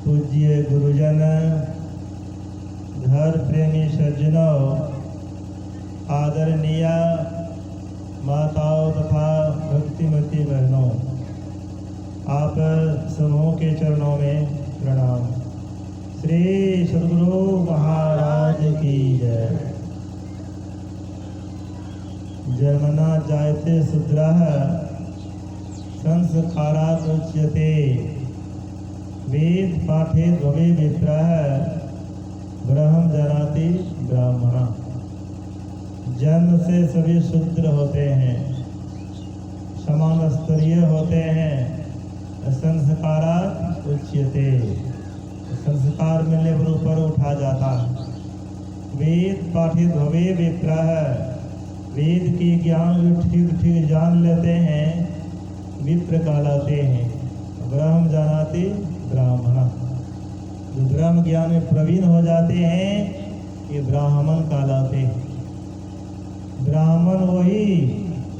पूज्य गुरुजन, धर्म प्रेमी सज्जनों, आदरणीय माताओं तथा भक्तिमती बहनों, आप समूह के चरणों में प्रणाम। श्री सद्गुरु महाराज की जय। जन्मना जायते शूद्रः संस्कारात् उच्यते, वेद पाठेत भवे विप्रः ब्रह्म जानाति ब्राह्मणः। जन्म से सभी शूद्र होते हैं, समान स्तरीय होते हैं। संस्कारात् उच्यते, संस्कार मिलने पर ऊपर उठा जाता। वेद पाठित भवे विप्रः, वेद की ज्ञान ठीक ठीक जान लेते हैं, विप्र कहलाते हैं। ब्रह्म जानाति ब्राह्मण, जो ब्रह्म ज्ञान में प्रवीण हो जाते हैं ये ब्राह्मण कहलाते हैं। ब्राह्मण वही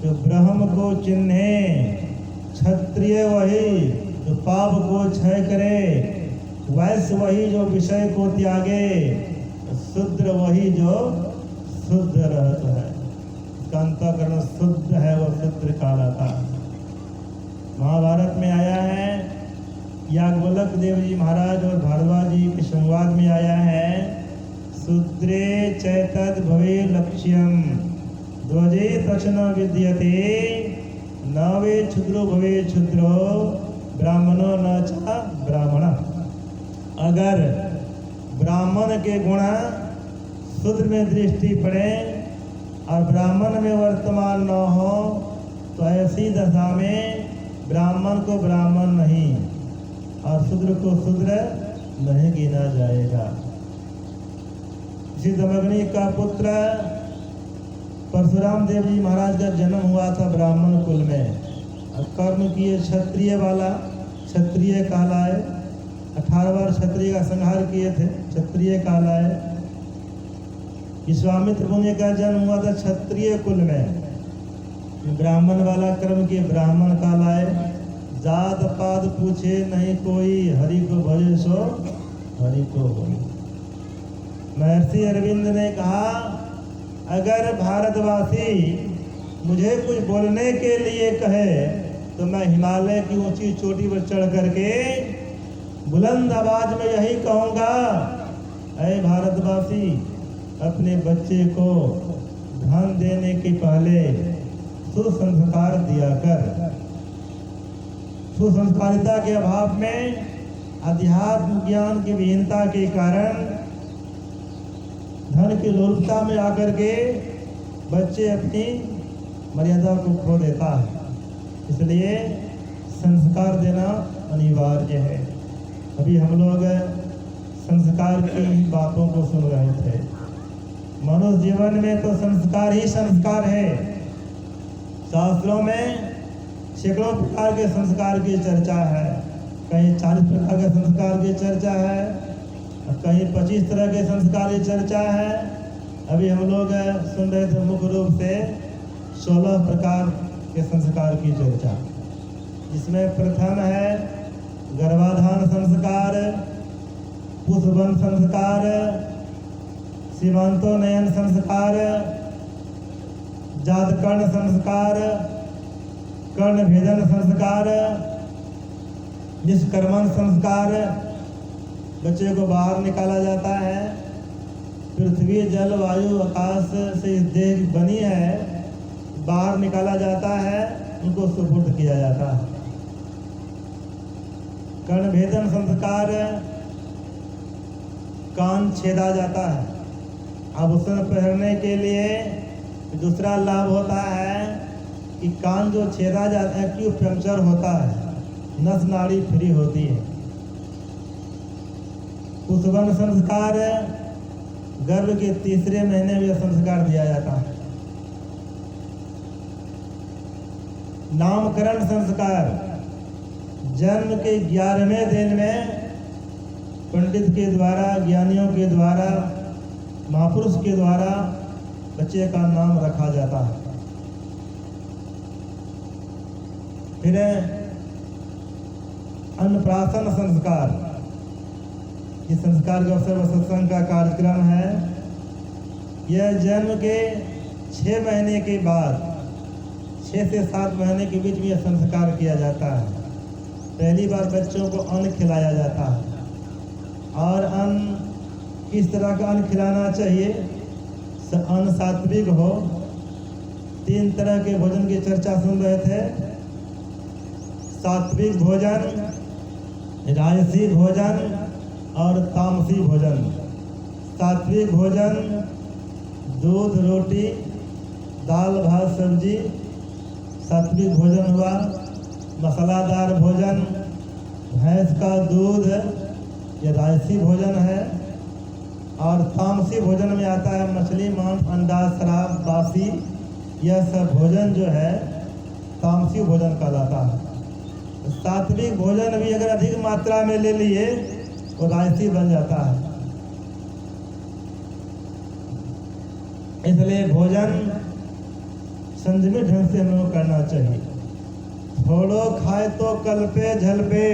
जो ब्रह्म को चिन्हे, क्षत्रिय वही जो पाप को क्षय करे, वैश्य वही जो विषय को त्यागे, शूद्र वही जो शुद्ध रहता है। इसका अंतःकरण शुद्ध है, वह शूद्र कहलाता है। महाभारत में आया है, याज्ञवल्क्य देव जी महाराज और भारद्वाज जी के संवाद में आया है, शूद्रे चैतद भवे लक्ष्यम ध्वजे तक्षण विद्यते, न वे क्षुद्रो भवे क्षुद्रो ब्राह्मणो न च ब्राह्मण। अगर ब्राह्मण के गुण शूद्र में दृष्टि पड़े और ब्राह्मण में वर्तमान न हो तो ऐसी दशा में ब्राह्मण को ब्राह्मण नहीं और शूद्र को शूद्र नहीं गिना जाएगा। इसी दमग्नि का पुत्र परशुराम देव जी महाराज का जन्म हुआ था ब्राह्मण कुल में, और कर्म किए क्षत्रिय वाला, क्षत्रिय कहलाए। 18 बार क्षत्रिय का संहार किए थे, क्षत्रिय कहलाए। विश्वामित्र मुनि का जन्म हुआ था क्षत्रिय कुल में, ब्राह्मण वाला कर्म किए, ब्राह्मण कहलाए। जात पात पूछे नहीं कोई, हरि को भजे सो हरि को बोले। महर्षि अरविंद ने कहा, अगर भारतवासी मुझे कुछ बोलने के लिए कहे तो मैं हिमालय की ऊंची चोटी पर चढ़ करके बुलंद आवाज में यही कहूँगा, ऐ भारतवासी, अपने बच्चे को धन देने के पहले सुसंस्कार दिया कर। सुसंस्कारिता के अभाव में, अध्यात्म ज्ञान की विहीनता के कारण धन की लोलुपता में आकर के बच्चे अपनी मर्यादा को खो देता है। इसलिए संस्कार देना अनिवार्य है। अभी हम लोग संस्कार की बातों को सुन रहे थे। मनुष्य जीवन में तो संस्कार ही संस्कार है। शास्त्रों में सैकड़ों प्रकार के संस्कार की चर्चा है, कहीं 40 प्रकार के संस्कार की चर्चा है, कहीं 25 तरह के संस्कार की चर्चा है। अभी हम लोग सुन रहे थे मुख्य रूप से 16 प्रकार के संस्कार की चर्चा, जिसमें प्रथम है गर्भाधान संस्कार, पुष्पबंध संस्कार, सीमांतोन्नयन संस्कार, जातकर्ण संस्कार, कर्ण भेदन संस्कार, निष्कर्मण संस्कार, बच्चे को बाहर निकाला जाता है। पृथ्वी जल वायु आकाश से इस देह बनी है, बाहर निकाला जाता है, उनको सुपुर्द किया जाता है। कर्ण भेदन संस्कार, कान छेदा जाता है। आभूषण पहनने के लिए दूसरा लाभ होता है कि कान जो छेदा जाता है, एक्यूपंक्चर होता है, नस नाड़ी फ्री होती है। पुष्पबंध संस्कार, गर्भ के तीसरे महीने में संस्कार दिया जाता है। नामकरण संस्कार, जन्म के 11वें दिन में पंडित के द्वारा, ज्ञानियों के द्वारा, महापुरुष के द्वारा बच्चे का नाम रखा जाता है। फिर अन्नप्राशन संस्कार, इस संस्कार के अवसर पर सत्संग का कार्यक्रम है। यह जन्म के 6 महीने के बाद 6 से 7 महीने के बीच में यह संस्कार किया जाता है। पहली बार बच्चों को अन्न खिलाया जाता है। और अन्न किस तरह का अन्न खिलाना चाहिए? अन्न सात्विक हो। 3 तरह के भोजन की चर्चा सुन रहे थे। सात्विक भोजन, राजसी भोजन और तामसी भोजन। सात्विक भोजन दूध, रोटी, दाल, भात, सब्जी सात्विक भोजन हुआ। मसालादार भोजन, भैंस का दूध, ये राजसी भोजन है। और तामसी भोजन में आता है मछली, मांस, अंडा, शराब, बासी। यह सब भोजन जो है तामसी भोजन कहलाता है। सात्विक भोजन भी अगर अधिक मात्रा में ले लिए तो राजसी बन जाता है। इसलिए भोजन संयमित ढंग से हमें करना चाहिए। थोड़ो खाए तो कल्पे झलपे,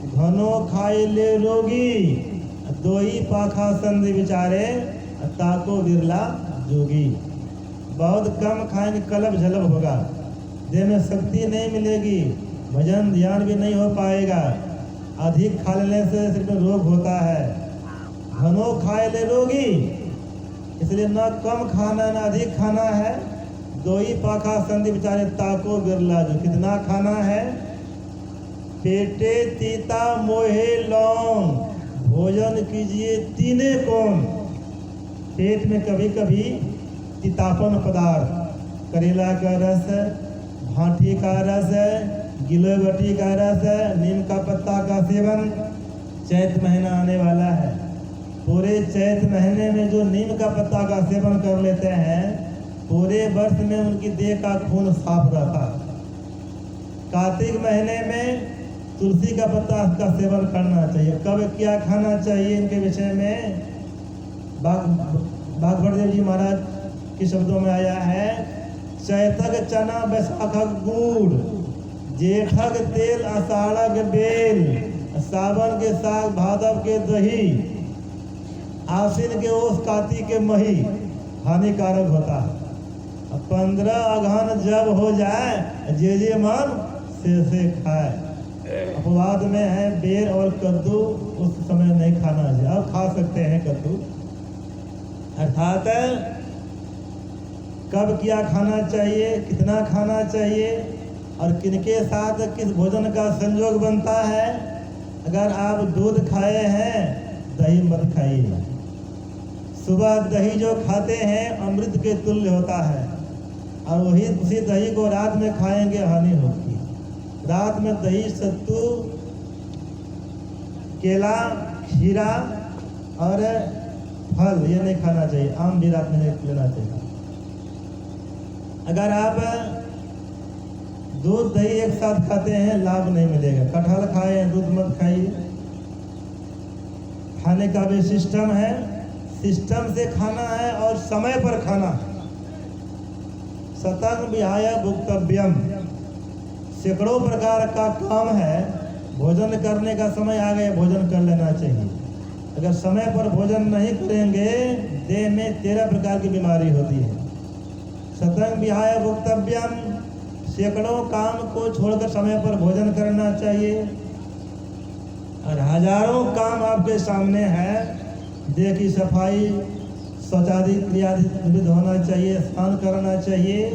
घनो खाए ले रोगी, दोई पाखा संधि विचारे, ताको बिरला जोगी। बहुत कम खाएंगे कल्प झलप होगा, देह में शक्ति नहीं मिलेगी, भजन ध्यान भी नहीं हो पाएगा। अधिक खा लेने से सिर्फ रोग होता है। घनो खाए ले रोगी, इसलिए न कम खाना न अधिक खाना है। दोई पाखा संधि विचारे, ताको बिरला जो। कितना खाना है? पेटे तीता मोहे लौंग, भोजन कीजिए तीने कौन। पेट में कभी कभी तीतापन पदार्थ, करेला का रस, भांठी का रस, गिलोबटी का रस, नीम का पत्ता का सेवन। चैत महीना आने वाला है। पूरे चैत महीने में जो नीम का पत्ता का सेवन कर लेते हैं, पूरे वर्ष में उनकी देह का खून साफ रहता है। कार्तिक महीने में तुलसी का पत्ता का सेवन करना चाहिए। कब क्या खाना चाहिए इनके विषय में भागवत देव जी महाराज के शब्दों में आया है। चैतक चना बैसाखक गुड़, जेठक तेल आषाढ़क बेल, सावन के साग भादव के दही, आश्विन के ओस कार्तिक के मही हानिकारक होता है। 15 अगहन जब हो जाए, जे मन से खाए। अपवाद में है बेर और कद्दू, उस समय नहीं खाना चाहिए। अब खा सकते हैं कद्दू। अर्थात कब क्या खाना चाहिए, कितना खाना चाहिए और किनके साथ किस भोजन का संयोग बनता है। अगर आप दूध खाए हैं, दही मत खाइए। सुबह दही जो खाते हैं अमृत के तुल्य होता है, और वही उसी दही को रात में खाएंगे हानि होगी। रात में दही, सत्तू, केला, खीरा और फल ये नहीं खाना चाहिए। आम भी रात में नहीं लेना चाहिए। अगर आप दूध दही एक साथ खाते हैं, लाभ नहीं मिलेगा। कटहल खाए, दूध मत खाइए। खाने का भी सिस्टम है, सिस्टम से खाना है और समय पर खाना है। सतंग विहाय भुक्तव्यम, सैकड़ों प्रकार का काम है। भोजन करने का समय आ गया, भोजन कर लेना चाहिए। अगर समय पर भोजन नहीं करेंगे, देह में 13 प्रकार की बीमारी होती है। सतंग विहाय भुक्तव्यम, सैकड़ों काम को छोड़कर समय पर भोजन करना चाहिए। और हजारों काम आपके सामने है। देह की सफाई, शौचादि क्रियादि होना चाहिए, स्नान करना चाहिए।